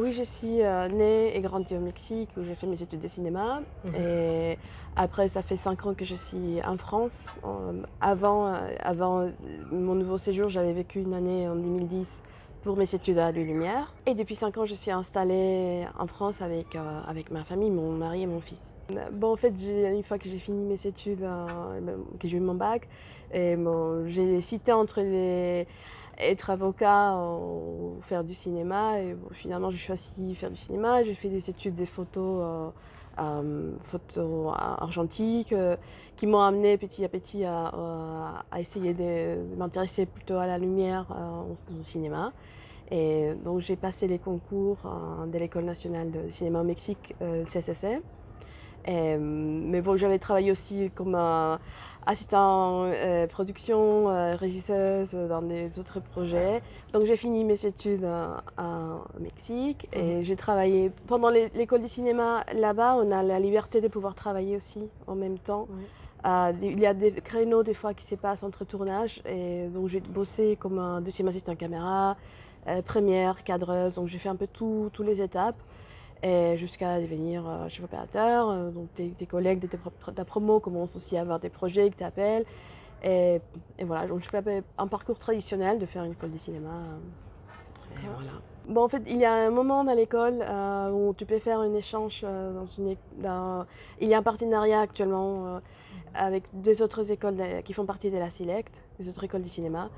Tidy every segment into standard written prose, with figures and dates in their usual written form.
Oui, je suis, née et grandie au Mexique où j'ai fait mes études de cinéma Mmh. et après ça fait 5 ans que je suis en France. Avant mon nouveau séjour, j'avais vécu une année en 2010 pour mes études à Lumière et depuis 5 ans, je suis installée en France avec ma famille, mon mari et mon fils. Bon, en fait, une fois que j'ai fini mes études, que j'ai eu mon bac et j'ai hésité entre les être avocat ou faire du cinéma et bon, finalement, j'ai choisi faire du cinéma. J'ai fait des études des photos, photos argentiques, qui m'ont amené petit à petit à essayer de m'intéresser plutôt à la lumière, au cinéma et donc j'ai passé les concours, de l'École nationale de cinéma au Mexique, CSSC. Mais bon, j'avais travaillé aussi comme, assistant, production, régisseuse, dans des autres projets. Donc j'ai fini mes études, au Mexique Mmh. et j'ai travaillé pendant l'école de cinéma là-bas, on a la liberté de pouvoir travailler aussi en même temps. Oui. Il y a des créneaux des fois qui se passent entre tournages et donc j'ai bossé comme un 2e assistant caméra, première, cadreuse, donc j'ai fait un peu tous les étapes et jusqu'à devenir, chef opérateur, donc tes collègues de ta promo commencent aussi à avoir des projets qui t'appellent et et voilà, donc je fais un peu un parcours traditionnel de faire une école de cinéma, et D'accord. voilà. Bon, en fait, il y a un moment dans l'école, où tu peux faire un échange, il y a un partenariat actuellement, Mmh. avec 2 autres écoles qui font partie de la Silect, des autres écoles de cinéma.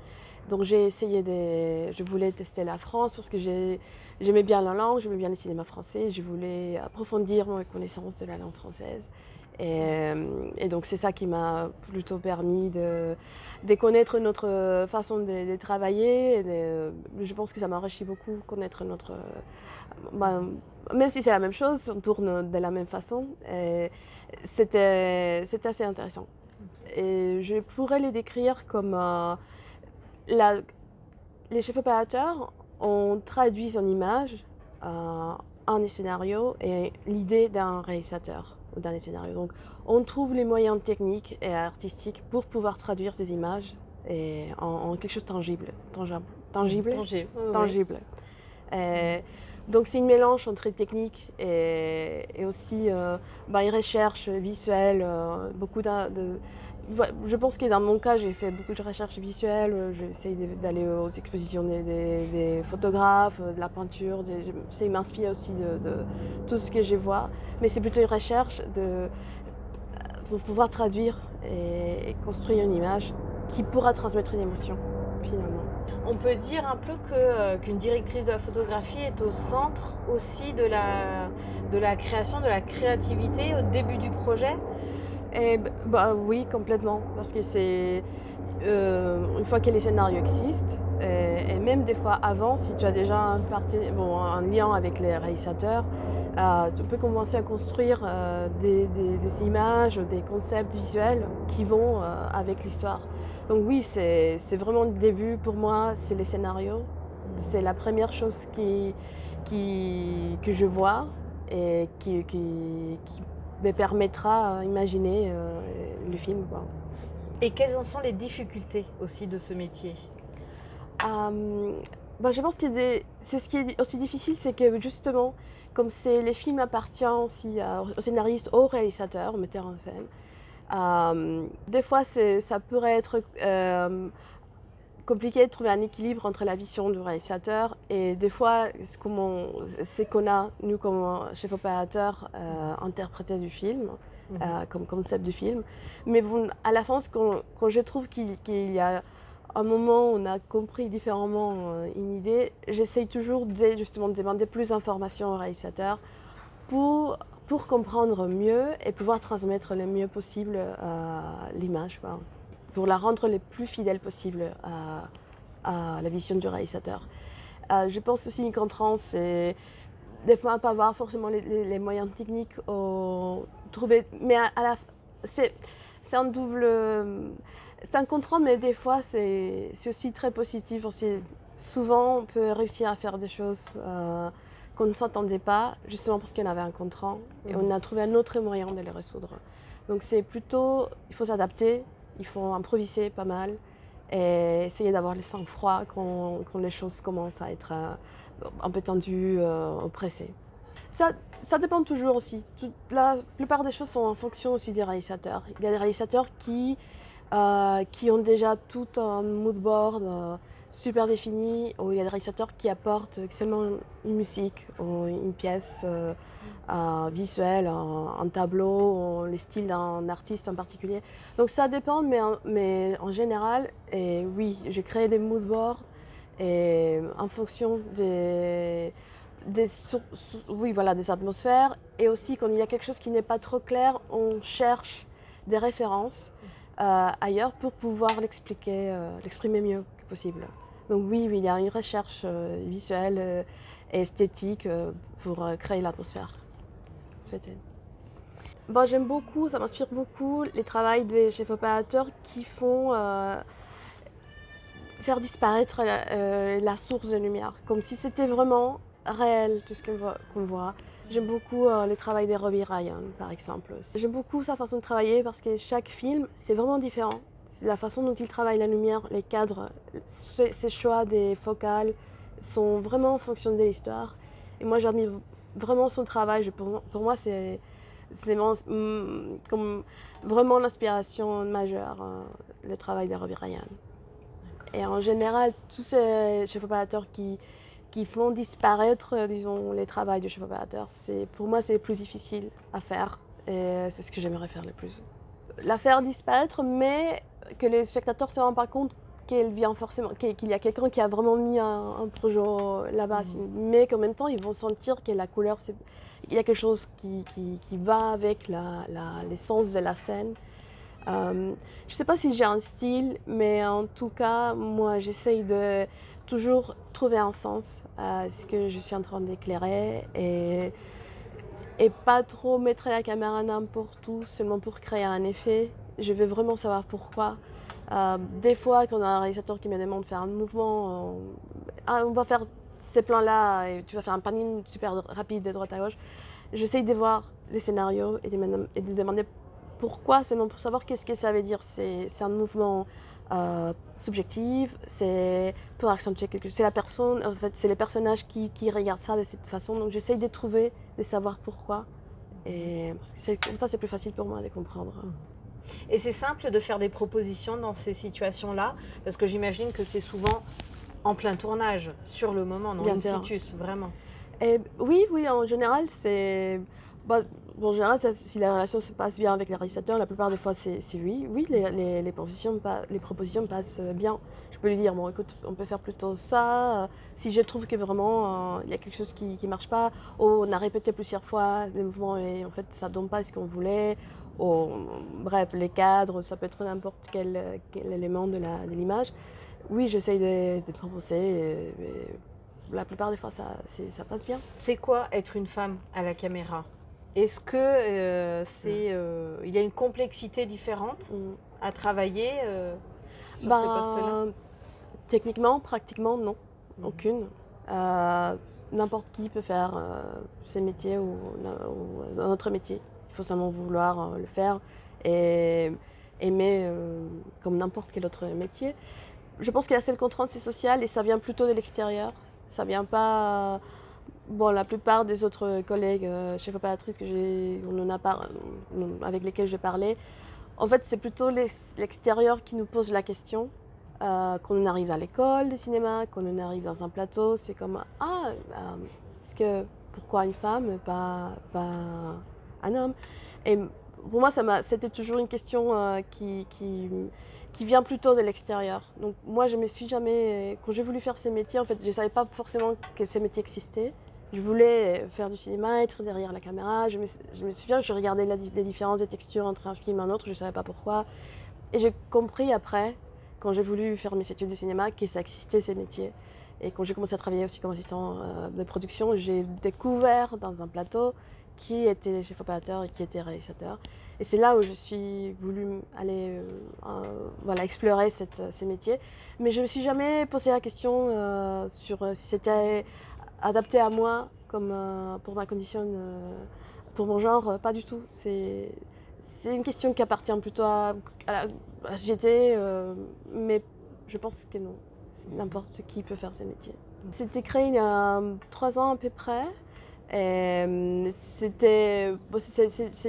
Donc j'ai essayé je voulais tester la France parce que j'aimais bien la langue, j'aimais bien le cinéma français, je voulais approfondir mes connaissances de la langue française et donc c'est ça qui m'a plutôt permis de connaître notre façon de travailler et je pense que ça m'enrichit beaucoup connaître bah, Mmh. même si c'est la même chose, on tourne de la même façon et c'était assez intéressant OK. et je pourrais les décrire comme, la les chefs opérateurs ont traduit en images, un scénario et l'idée d'un réalisateur ou d'un scénario. Donc on trouve les moyens techniques et artistiques pour pouvoir traduire ces images et en quelque chose de tangible, Tanger. Ouais, ouais. tangible. Mmh. Et donc c'est une mélange entre technique et aussi, bah, une recherche visuelle, beaucoup de je pense que dans mon cas, j'ai fait beaucoup de recherches visuelles, j'essaye d'aller aux expositions des photographes, de la peinture, j'essaie de m'inspirer aussi de tout ce que je vois, mais c'est plutôt une recherche pour pouvoir traduire et construire une image qui pourra transmettre une émotion, finalement. On peut dire un peu qu'une directrice de la photographie est au centre aussi de la création, de la créativité au début du projet? Bah, oui, complètement, parce que une fois que les scénarios existent et même des fois avant, si tu as déjà un lien avec les réalisateurs, tu peux commencer à construire, des images, des concepts visuels qui vont, avec l'histoire. Donc oui, c'est vraiment le début pour moi, c'est les scénarios. Mmh. C'est la première chose que je vois et qui me permettra d'imaginer, le film, quoi. Et quelles en sont les difficultés aussi de ce métier? Hem, Bah, je pense que c'est ce qui est aussi difficile, c'est que justement, comme les films appartient aussi aux scénaristes, aux réalisateurs, aux metteurs en scène, des fois ça pourrait être, compliqué de trouver un équilibre entre la vision du réalisateur et des fois c'est qu'on a, nous comme chef opérateur, Mmh. interprété du film, Mmh. comme concept du film. Mais bon, à la fin, quand je trouve qu'il y a un moment où on a compris différemment, une idée, j'essaye toujours justement de demander plus d'informations au réalisateur pour pour comprendre mieux et pouvoir transmettre le mieux possible, l'image, quoi. Pour la rendre le plus fidèle possible à la vision du réalisateur. Je pense aussi une contrainte, c'est des fois pas avoir forcément les moyens techniques ou trouver mais à la f c'est c'est un double, c'est un contrainte, mais des fois c'est aussi très positif aussi. Souvent, on peut réussir à faire des choses, qu'on ne s'attendait pas, justement parce qu'il y en avait un contrant et on Mmh. a trouvé un autre moyen de les résoudre. Donc c'est plutôt il faut s'adapter, il faut improviser pas mal et essayer d'avoir le sang-froid quand les choses commencent à être un peu tendues, oppressées. Ça, ça dépend toujours aussi. La plupart des choses sont en fonction aussi des réalisateurs. Il y a des réalisateurs qui ont déjà tout un mood board super défini, où il y a des réalisateurs qui apportent seulement une musique ou une pièce visuelle, un tableau, ou les styles d'un artiste en particulier. Donc ça dépend, mais en général, et oui, j'ai créé des mood boards et en fonction oui, voilà, des atmosphères, et aussi quand il y a quelque chose qui n'est pas trop clair, on cherche des références ailleurs pour pouvoir l'exprimer mieux que possible. Donc oui, oui, il y a une recherche visuelle et esthétique pour créer l'atmosphère souhaitée. Bon, j'aime beaucoup, ça m'inspire beaucoup les travaux des chefs opérateurs qui font faire disparaître la source de lumière, comme si c'était vraiment réel tout ce qu'on voit. J'aime beaucoup le travail des Robbie Ryan, par exemple. J'aime beaucoup sa façon de travailler parce que chaque film, c'est vraiment différent. C'est la façon dont il travaille la lumière, les cadres, ses choix des focales sont vraiment en fonction de l'histoire. Et moi, j'admire vraiment son travail. Pour moi, comme vraiment l'inspiration majeure, le travail de Robbie Ryan. Et en général, tous ces chefs opérateurs qui font disparaître, disons, les travaux de chef opérateur, pour moi, c'est le plus difficile à faire. Et c'est ce que j'aimerais faire le plus. La faire disparaître, mais que les spectateurs ne se rendent pas compte qu'elle vient forcément, qu'il y a quelqu'un qui a vraiment mis un projet là-bas. Mais qu'en même temps, ils vont sentir que la couleur, il y a quelque chose qui va avec l'essence de la scène. Je ne sais pas si j'ai un style, mais en tout cas, moi, j'essaye de toujours trouver un sens à ce que je suis en train d'éclairer et pas trop mettre la caméra n'importe où seulement pour créer un effet. Je veux vraiment savoir pourquoi. Des fois, quand on a un réalisateur qui me demande de faire un mouvement, on va faire ces plans-là et tu vas faire un panning super rapide de droite à gauche. J'essaye de voir les scénarios et de demander pourquoi, seulement pour savoir qu'est-ce que ça veut dire. C'est un mouvement subjectif, c'est pour accentuer quelque chose. C'est la personne, en fait, c'est les personnages qui regardent ça de cette façon. Donc j'essaye de trouver, de savoir pourquoi. Et comme ça, c'est plus facile pour moi de comprendre. Et c'est simple de faire des propositions dans ces situations-là, parce que j'imagine que c'est souvent en plein tournage, sur le moment, non in situ, vraiment. Et oui, en général, en général, si la relation se passe bien avec le réalisateur, la plupart des fois, c'est oui. Oui, les propositions passent bien. Je peux lui dire, bon, écoute, on peut faire plutôt ça. Si je trouve que vraiment, il y a quelque chose qui ne marche pas, ou on a répété plusieurs fois les mouvements et en fait, ça ne donne pas ce qu'on voulait. Ou, bref, les cadres, ça peut être n'importe quel élément de l'image. Oui, j'essaye de proposer. La plupart des fois, ça passe bien. C'est quoi être une femme à la caméra? Est-ce que il y a une complexité différente à travailler sur ces postes-là? Techniquement, pratiquement, non. Aucune. N'importe qui peut faire ces métiers ou un autre métier. Il faut seulement vouloir le faire et aimer comme n'importe quel autre métier. Je pense que la seule contrainte, c'est social et ça vient plutôt de l'extérieur. Ça vient pas. Bon, la plupart des autres collègues chefs opératrices avec lesquels j'ai parlé, en fait, c'est plutôt l'extérieur qui nous pose la question. Quand on arrive à l'école de cinéma, quand on arrive dans un plateau, c'est comme pourquoi une femme, pas un homme? Et pour moi, c'était toujours une question qui vient plutôt de l'extérieur. Donc moi, je me suis jamais, quand j'ai voulu faire ces métiers, en fait, je ne savais pas forcément que ces métiers existaient. Je voulais faire du cinéma, être derrière la caméra. Je me souviens que je regardais les différences des textures entre un film et un autre, je ne savais pas pourquoi. Et j'ai compris après, quand j'ai voulu faire mes études de cinéma, que ça existait ces métiers. Et quand j'ai commencé à travailler aussi comme assistant de production, j'ai découvert dans un plateau qui était chef opérateur et qui était réalisateur. Et c'est là où je suis voulu aller explorer ces métiers. Mais je ne me suis jamais posé la question sur si c'était adapté à moi comme pour ma condition, pour mon genre, pas du tout. C'est une question qui appartient plutôt à la société, mais Je pense que non. N'importe qui peut faire ce métier. C'était créé il y a 3 ans à peu près. C'est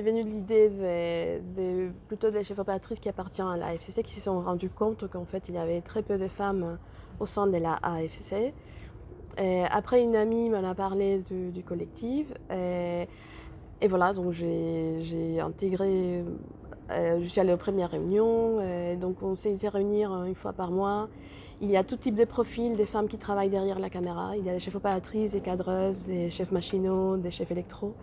venu de l'idée plutôt des chefs opératrices qui appartiennent à la AFCC qui se sont rendus compte qu'en fait il y avait très peu de femmes au sein de la AFCC. Après une amie m'en a parlé du collectif et voilà, donc j'ai intégré, je suis allée aux premières réunions, donc on s'est réunir une fois par mois. Il y a tout type de profils, des femmes qui travaillent derrière la caméra. Il y a des chefs opératrices, des cadreuses, des chefs machinaux, des chefs électro.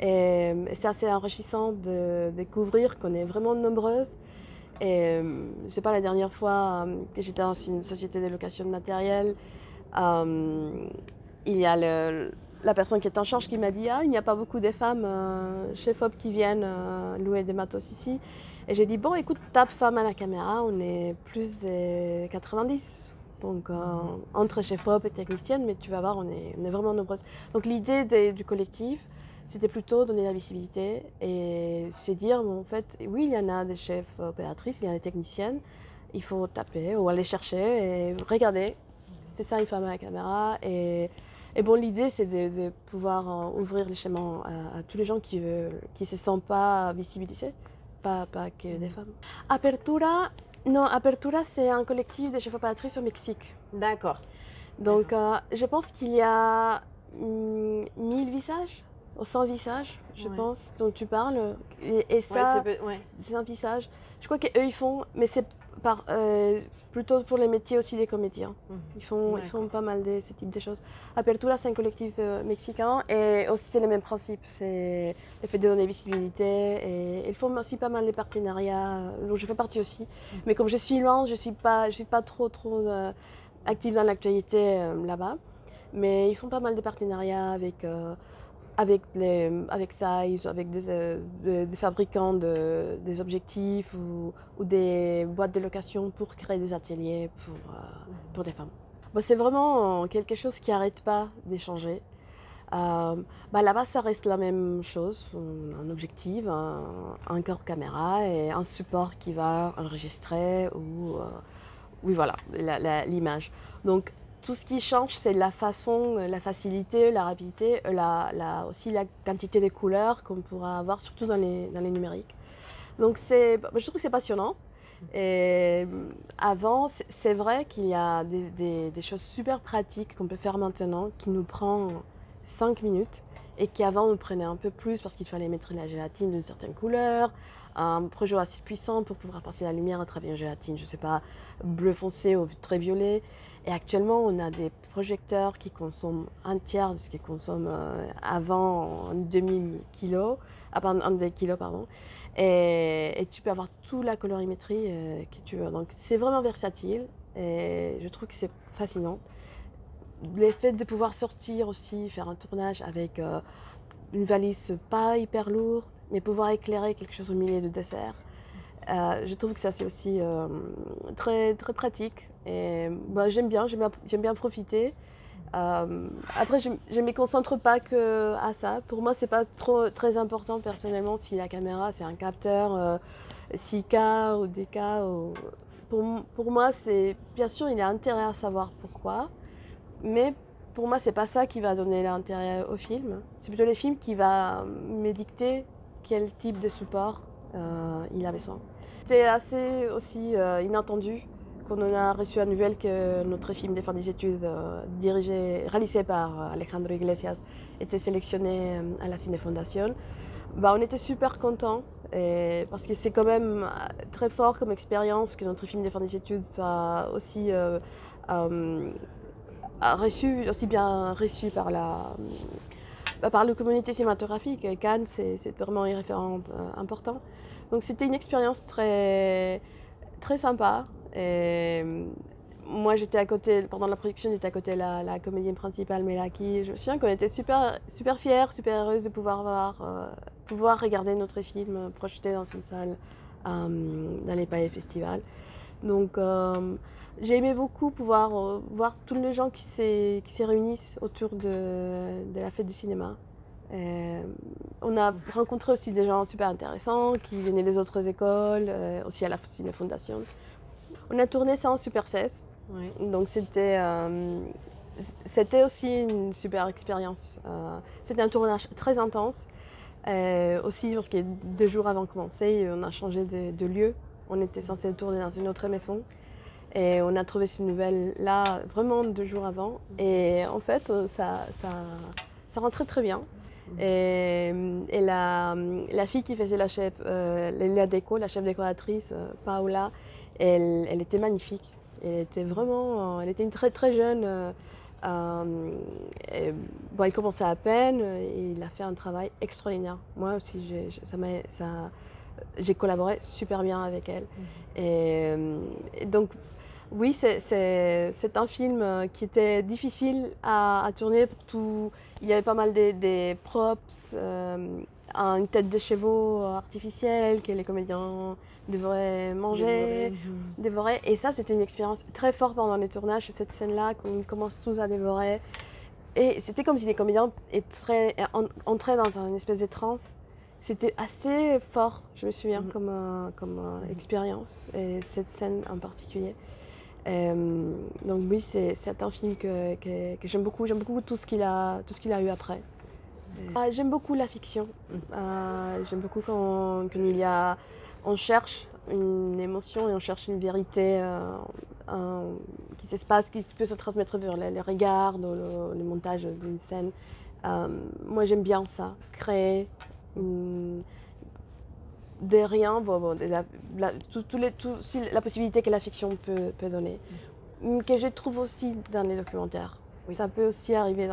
Et c'est assez enrichissant de découvrir qu'on est vraiment nombreuses. Et c'est pas la dernière fois que j'étais dans une société de location de matériel. Il y a la personne qui est en charge qui m'a dit il n'y a pas beaucoup de femmes chefs op qui viennent louer des matos ici. Et j'ai dit, bon, écoute, tape femme à la caméra, on est plus de 90. Donc, entre chef op et technicienne, mais tu vas voir, on est vraiment nombreuses. Donc, l'idée du collectif, c'était plutôt donner la visibilité et se dire, bon, en fait, oui, il y en a des chefs opératrices, il y a des techniciennes, il faut taper ou aller chercher et regarder. C'est ça, une femme à la caméra. Et bon, l'idée, c'est de pouvoir ouvrir les chemins à tous les gens qui ne se sentent pas visibilisés. Pas que des femmes. Apertura, non, Apertura, c'est un collectif de chefs opératrices au Mexique. D'accord. Donc, je pense qu'il y a 1000 visages, 100 visages, je pense, dont tu parles. Et ça, c'est un visage. Je crois qu'eux, ils font, mais c'est plutôt pour les métiers aussi des comédiens. Ils font pas mal de ce type de choses. Apertura, c'est un collectif mexicain et aussi c'est le même principe. C'est le fait de donner visibilité et ils font aussi pas mal de partenariats dont je fais partie aussi. Mais comme je suis loin, je suis pas trop active dans l'actualité là-bas. Mais ils font pas mal de partenariats avec Size, avec des fabricants des objectifs ou des boîtes de location pour créer des ateliers pour des femmes. Bon, c'est vraiment quelque chose qui n'arrête pas d'échanger. Là-bas, ça reste la même chose, un objectif, un corps caméra et un support qui va enregistrer oui, voilà, l'image. Donc, tout ce qui change, c'est la façon, la facilité, la rapidité, aussi la quantité de couleurs qu'on pourra avoir, surtout dans les numériques. Donc, je trouve que c'est passionnant. Et avant, c'est vrai qu'il y a des choses super pratiques qu'on peut faire maintenant qui nous prend 5 minutes et qui avant nous prenait un peu plus parce qu'il fallait mettre la gélatine d'une certaine couleur, un projet assez puissant pour pouvoir passer la lumière à travers une gélatine, je ne sais pas, bleu foncé ou très violet. Et actuellement, on a des projecteurs qui consomment un tiers de ce qu'ils consomment avant en 2000 kilos, en 2 kilos, pardon. Et tu peux avoir toute la colorimétrie que tu veux. Donc c'est vraiment versatile et je trouve que c'est fascinant. Le fait de pouvoir sortir aussi, faire un tournage avec une valise pas hyper lourde, mais pouvoir éclairer quelque chose au milieu de dessert. Je trouve que ça c'est aussi très, très pratique et j'aime bien profiter. Après, je ne me concentre pas que à ça. Pour moi, c'est pas très important personnellement si la caméra c'est un capteur 6K ou DK. Pour moi, c'est bien sûr il y a intérêt à savoir pourquoi, mais pour moi, c'est pas ça qui va donner l'intérêt au film. C'est plutôt le film qui va me dicter quel type de support il a besoin. C'est assez aussi inattendu qu'on a reçu la nouvelle que notre film de fin des études, réalisé par Alejandro Iglesias, était sélectionné à la Cinefondación. On était super contents parce que c'est quand même très fort comme expérience que notre film de fin des études soit aussi aussi bien reçu par la communauté cinématographique. Cannes, c'est vraiment un référent important. Donc c'était une expérience très, très sympa. Et moi, j'étais à côté, pendant la production, j'étais à côté de la comédienne principale, Melaki. Je me souviens qu'on était super, super fiers, super heureuses de pouvoir regarder notre film projeté dans une salle dans les Palais Festivals. Donc, j'ai aimé beaucoup pouvoir voir tous les gens qui se réunissent autour de la fête du cinéma. On a rencontré aussi des gens super intéressants qui venaient des autres écoles, aussi à la Cinefondación. On a tourné ça en Super 16, Oui. donc c'était aussi une super expérience. C'était un tournage très intense, aussi parce que 2 jours avant de commencer, on a changé de lieu. On était censé tourner dans une autre maison et on a trouvé ce nouvelle-là vraiment 2 jours avant et en fait, ça rentrait très bien et la fille qui faisait la chef, la déco, la chef décoratrice, Paola, elle était magnifique. Elle était une très, très jeune, et bon, elle commençait à peine et il a fait un travail extraordinaire. Moi aussi, j'ai collaboré super bien avec elle et donc oui, c'est un film, qui était difficile à tourner pour tout. Il y avait pas mal des props, une tête de chevaux artificielle que les comédiens devraient manger, dévorer et ça, c'était une expérience très forte pendant le tournage, cette scène-là, quand ils commencent tous à dévorer et c'était comme si les comédiens entraient dans une espèce de transe. C'était assez fort, je me souviens, comme expérience et cette scène en particulier. Donc oui, c'est un film que j'aime beaucoup. J'aime beaucoup tout ce qu'il a eu après. J'aime beaucoup la fiction. J'aime beaucoup on cherche une émotion et on cherche une vérité qui se passe, qui peut se transmettre vers les regards, le montage d'une scène. Moi, j'aime bien ça, créer de rien, la possibilité que la fiction peut donner. Que je trouve aussi dans les documentaires. Oui. Ça peut aussi arriver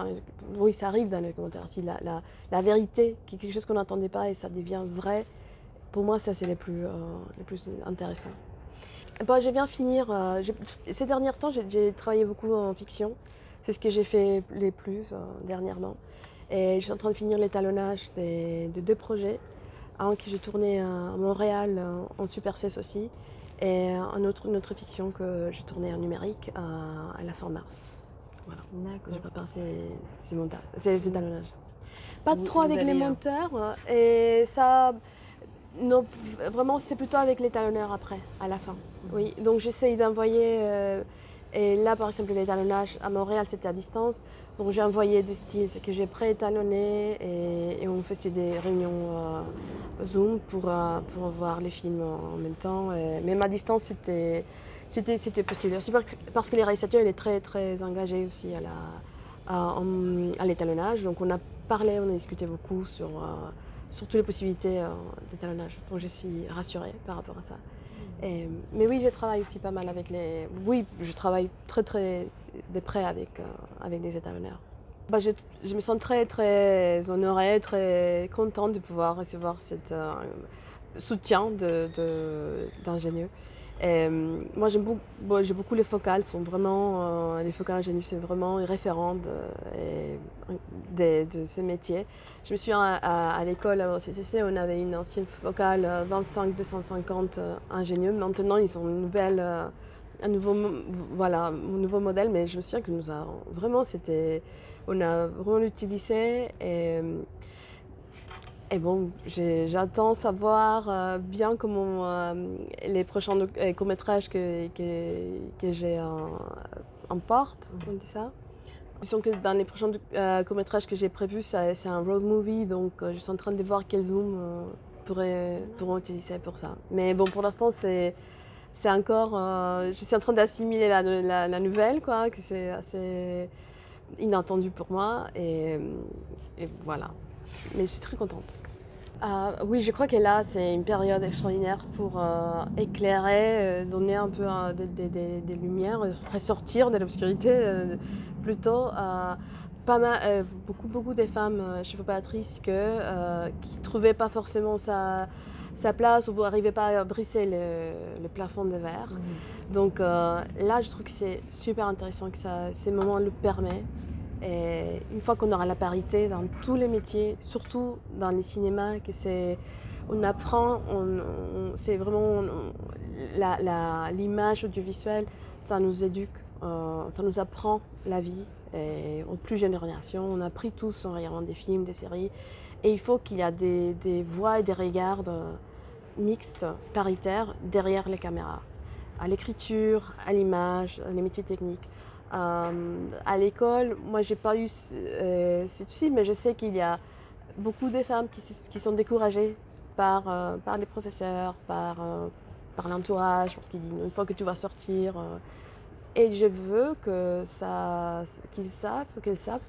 oui, ça arrive dans les documentaires. Si la vérité, qui est quelque chose qu'on n'entendait pas et ça devient vrai, pour moi, ça, c'est les plus intéressants. Bon, je viens finir. Ces derniers temps, j'ai travaillé beaucoup en fiction. C'est ce que j'ai fait le plus dernièrement. Et je suis en train de finir l'étalonnage de 2 projets. Un que j'ai tourné à Montréal en Super 16 aussi. Et une autre fiction que j'ai tournée en numérique à la fin mars. Voilà. Je prépare ces étalonnages. Pas trop avec les monteurs. Et ça, non, vraiment, c'est plutôt avec l'étalonneur après, à la fin. Oui, donc j'essaye d'envoyer. Et là, par exemple, l'étalonnage à Montréal, c'était à distance. Donc j'ai envoyé des styles que j'ai pré-étalonnés et on faisait des réunions Zoom pour voir les films en même temps. Même à distance, c'était possible. Aussi parce que les réalisateurs, il est très, très engagé aussi à l'étalonnage. Donc on a parlé, on a discuté beaucoup sur toutes les possibilités d'étalonnage. Donc je suis rassurée par rapport à ça. Mais oui, je travaille aussi pas mal avec Oui, je travaille très très de près avec les étalonneurs. Je me sens très très honorée, très contente de pouvoir recevoir ce soutien d'ingénieurs. Moi j'ai beaucoup les focales, les focales ingénieurs, c'est vraiment une référente de ce métier. Je me souviens à l'école au CCC, on avait une ancienne focale 25-250 ingénieurs. Maintenant ils ont un nouveau modèle, mais je me souviens que on a vraiment utilisé et bon, j'attends savoir bien comment les prochains courts-métrages que j'ai en porte, on dit ça. Disons que dans les prochains courts-métrages que j'ai prévus, c'est un road movie, donc je suis en train de voir quel zoom pourront utiliser pour ça. Mais bon, pour l'instant, c'est encore... je suis en train d'assimiler la nouvelle, quoi, que c'est assez inattendu pour moi, et voilà. Mais je suis très contente. Oui, je crois que là, c'est une période extraordinaire pour éclairer, donner un peu des lumières, ressortir de l'obscurité plutôt. Beaucoup de femmes chevaupatrices qui ne trouvaient pas forcément sa place ou n'arrivaient pas à briser le plafond de verre. Donc là, je trouve que c'est super intéressant que ces moments le permettent. Et une fois qu'on aura la parité dans tous les métiers, surtout dans les cinémas, on apprend, c'est vraiment l'image audiovisuelle, ça nous éduque, ça nous apprend la vie. Et aux plus jeunes générations, on a appris tous en regardant des films, des séries. Et il faut qu'il y ait des voix et des regards mixtes, paritaires, derrière les caméras. à l'écriture, à l'image, les métiers techniques. À l'école, moi, j'ai pas eu ces soucis, mais je sais qu'il y a beaucoup de femmes qui sont découragées par les professeurs, par l'entourage, parce qu'ils disent une fois que tu vas sortir. Et je veux qu'elles savent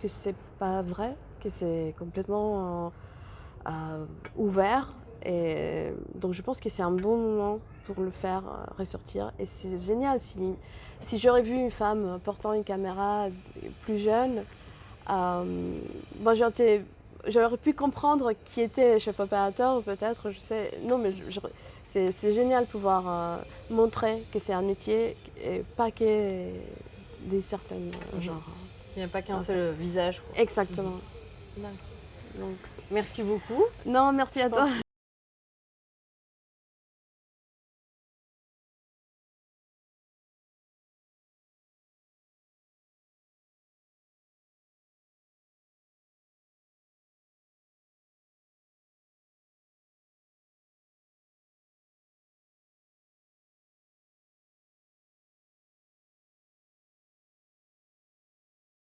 que c'est pas vrai, que c'est complètement ouvert. Et donc je pense que c'est un bon moment pour le faire ressortir. Et c'est génial. Si j'aurais vu une femme portant une caméra plus jeune, moi j'aurais pu comprendre qui était chef opérateur, peut-être, je sais. Non, mais c'est génial de pouvoir montrer que c'est un métier et pas que des certaines genres. Il n'y a pas qu'un seul visage, quoi. Exactement. D'accord. Donc, Merci beaucoup. non, merci à toi.